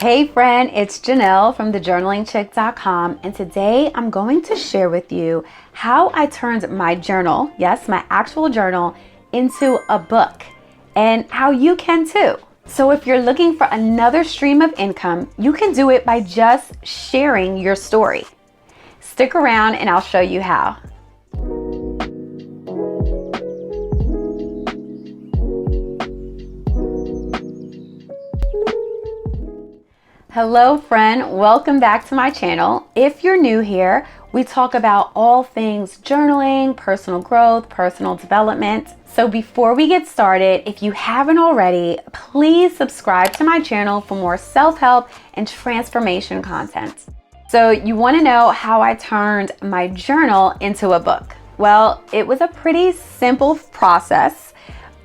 Hey friend, it's Jenelle from thejournalingchick.com, and today I'm going to share with you how I turned my journal, yes, my actual journal, into a book, and how you can too. So if you're looking for another stream of income, you can do it by just sharing your story. Stick around and I'll show you how. Hello friend, welcome back to my channel. If you're new here, we talk about all things journaling, personal growth, personal development. So before we get started, if you haven't already, please subscribe to my channel for more self-help and transformation content. So you want to know how I turned my journal into a book? Well, it was a pretty simple process,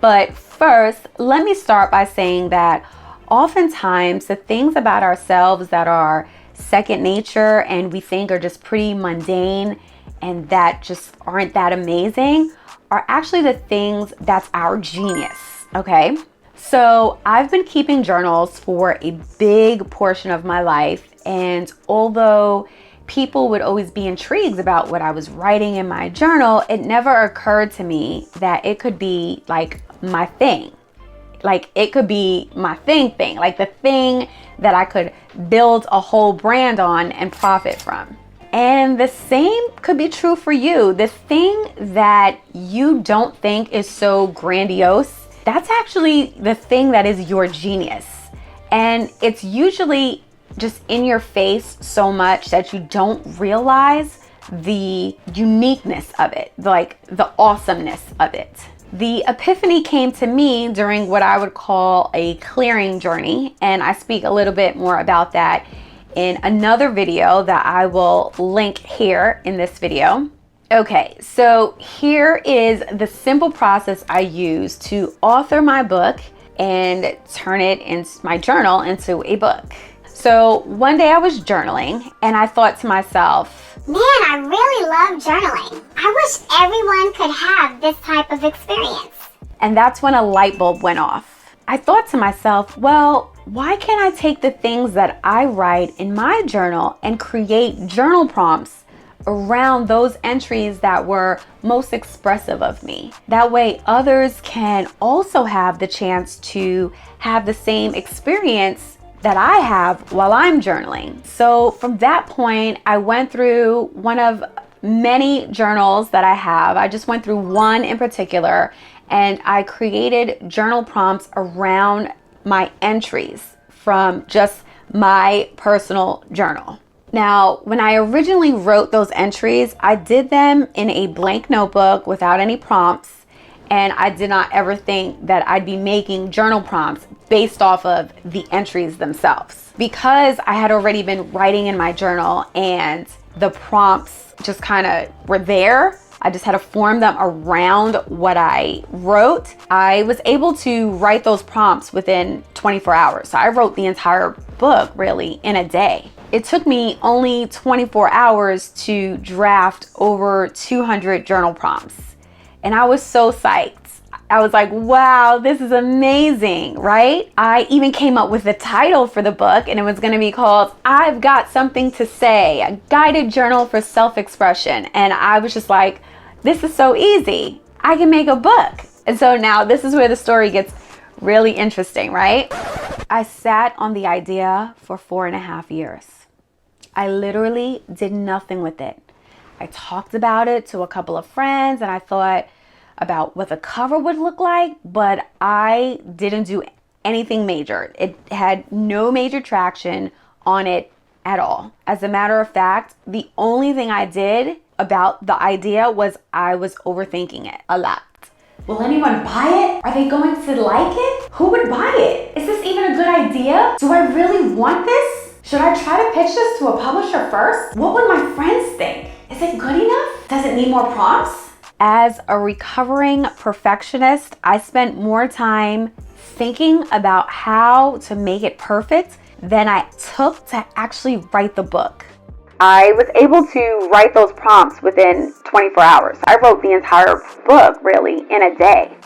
but first, let me start by saying that oftentimes, the things about ourselves that are second nature and we think are just pretty mundane and that just aren't that amazing are actually the things that's our genius, okay? So I've been keeping journals for a big portion of my life, and although people would always be intrigued about what I was writing in my journal, it never occurred to me that it could be like my thing. Like it could be my thing, like the thing that I could build a whole brand on and profit from. And the same could be true for you. The thing that you don't think is so grandiose, that's actually the thing that is your genius. And it's usually just in your face so much that you don't realize the uniqueness of it, like the awesomeness of it. The epiphany came to me during what I would call a clearing journey, and I speak a little bit more about that in another video that I will link here in this video. Okay, so here is the simple process I use to author my book and turn it into my journal into a book. So one day I was journaling and I thought to myself, man, I really love journaling. I wish everyone could have this type of experience. And that's when a light bulb went off. I thought to myself, well, why can't I take the things that I write in my journal and create journal prompts around those entries that were most expressive of me? That way others can also have the chance to have the same experience that I have while I'm journaling. So from that point, I went through one of many journals that I have. I just went through one in particular, and I created journal prompts around my entries from just my personal journal. Now, when I originally wrote those entries, I did them in a blank notebook without any prompts. And I did not ever think that I'd be making journal prompts based off of the entries themselves. Because I had already been writing in my journal and the prompts just kind of were there, I just had to form them around what I wrote. I was able to write those prompts within 24 hours. So I wrote the entire book really in a day. It took me only 24 hours to draft over 200 journal prompts. And I was so psyched. I was like, wow, this is amazing, right? I even came up with the title for the book, and it was going to be called I've Got Something to Say, a guided journal for self-expression. And I was just like, this is so easy. I can make a book. And so now this is where the story gets really interesting, right? I sat on the idea for 4.5 years. I literally did nothing with it. I talked about it to a couple of friends and I thought about what the cover would look like, but I didn't do anything major. It had no major traction on it at all. As a matter of fact, the only thing I did about the idea was I was overthinking it a lot. Will anyone buy it? Are they going to like it? Who would buy it? Is this even a good idea? Do I really want this? Should I try to pitch this to a publisher first? What would my friends think? Is it good enough? Does it need more prompts? As a recovering perfectionist, I spent more time thinking about how to make it perfect than I took to actually write the book. I was able to write those prompts within 24 hours. I wrote the entire book really in a day.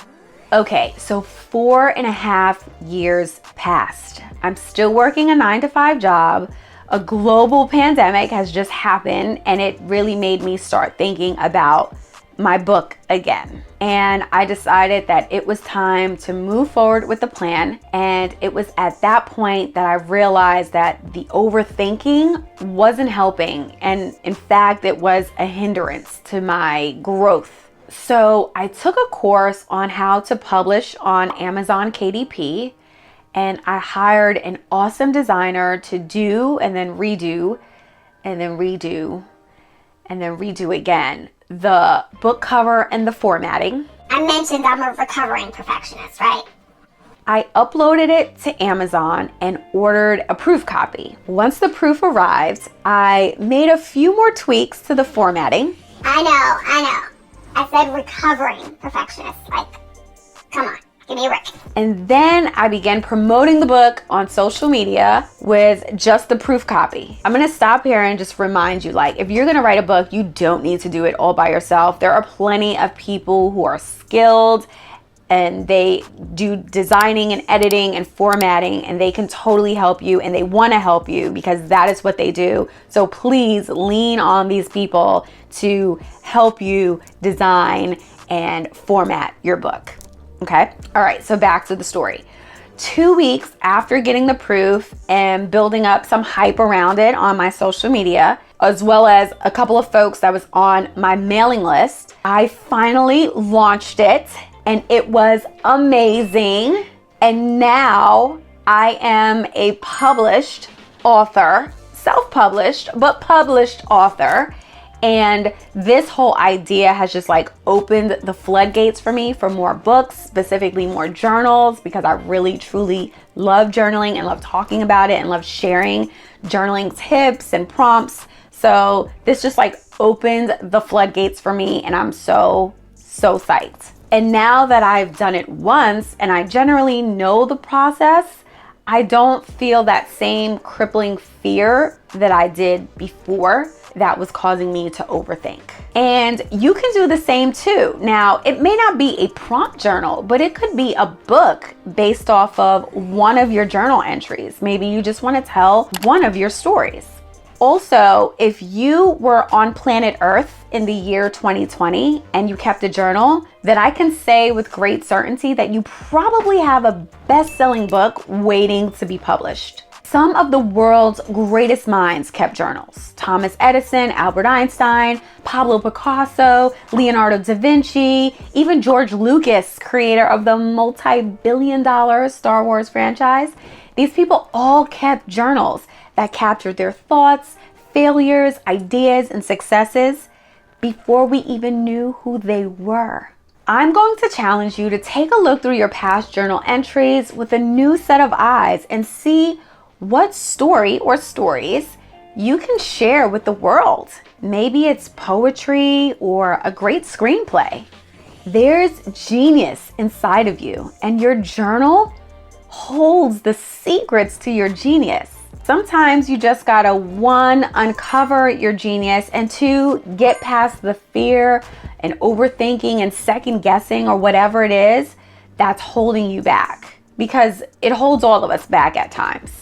Okay, so 4.5 years passed. I'm still working a 9-to-5 job. A global pandemic has just happened, and it really made me start thinking about my book again. And I decided that it was time to move forward with the plan. And it was at that point that I realized that the overthinking wasn't helping. And in fact, it was a hindrance to my growth. So I took a course on how to publish on Amazon KDP, and I hired an awesome designer to do and then redo and then redo and then redo again the book cover and the formatting. I mentioned I'm a recovering perfectionist, right? I uploaded it to Amazon and ordered a proof copy. Once the proof arrived, I made a few more tweaks to the formatting. I know. I said recovering perfectionist. Like, come on, give me a break. And then I began promoting the book on social media with just the proof copy. I'm gonna stop here and just remind you, like, if you're gonna write a book, you don't need to do it all by yourself. There are plenty of people who are skilled and they do designing and editing and formatting, and they can totally help you, and they wanna help you because that is what they do. So please lean on these people to help you design and format your book. Okay. All right. So back to the story. 2 weeks after getting the proof and building up some hype around it on my social media, as well as a couple of folks that was on my mailing list, I finally launched it, and it was amazing. And now I am a published author, self-published, but published author. And this whole idea has just like opened the floodgates for me for more books, specifically more journals, because I really truly love journaling and love talking about it and love sharing journaling tips and prompts. So this just like opened the floodgates for me, and I'm so psyched. And now that I've done it once and I generally know the process, I don't feel that same crippling fear that I did before that was causing me to overthink. And you can do the same too. Now, it may not be a prompt journal, but it could be a book based off of one of your journal entries. Maybe you just want to tell one of your stories. Also, if you were on planet Earth in the year 2020 and you kept a journal, then I can say with great certainty that you probably have a best-selling book waiting to be published. Some of the world's greatest minds kept journals. Thomas Edison, Albert Einstein, Pablo Picasso, Leonardo da Vinci, even George Lucas, creator of the multi-billion-dollar Star Wars franchise. These people all kept journals that captured their thoughts, failures, ideas, and successes before we even knew who they were. I'm going to challenge you to take a look through your past journal entries with a new set of eyes and see what story or stories you can share with the world. Maybe it's poetry or a great screenplay. There's genius inside of you, and your journal holds the secrets to your genius. Sometimes you just gotta 1, uncover your genius, and 2, get past the fear and overthinking and second guessing or whatever it is that's holding you back, because it holds all of us back at times.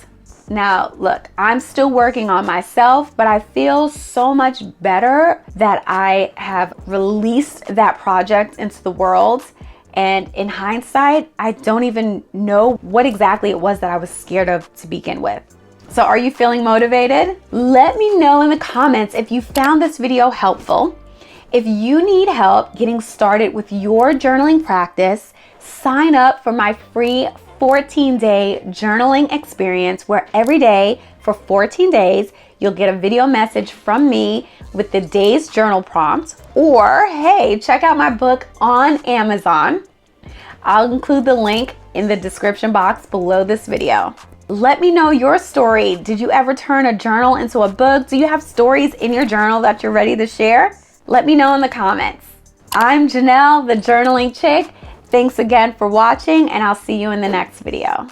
Now, look, I'm still working on myself, but I feel so much better that I have released that project into the world. And in hindsight, I don't even know what exactly it was that I was scared of to begin with. So are you feeling motivated? Let me know in the comments if you found this video helpful. If you need help getting started with your journaling practice, sign up for my free 14-day journaling experience, where every day for 14 days, you'll get a video message from me with the day's journal prompt. Or, hey, check out my book on Amazon. I'll include the link in the description box below this video. Let me know your story. Did you ever turn a journal into a book? Do you have stories in your journal that you're ready to share? Let me know in the comments. I'm Jenelle, the journaling chick. Thanks again for watching, and I'll see you in the next video.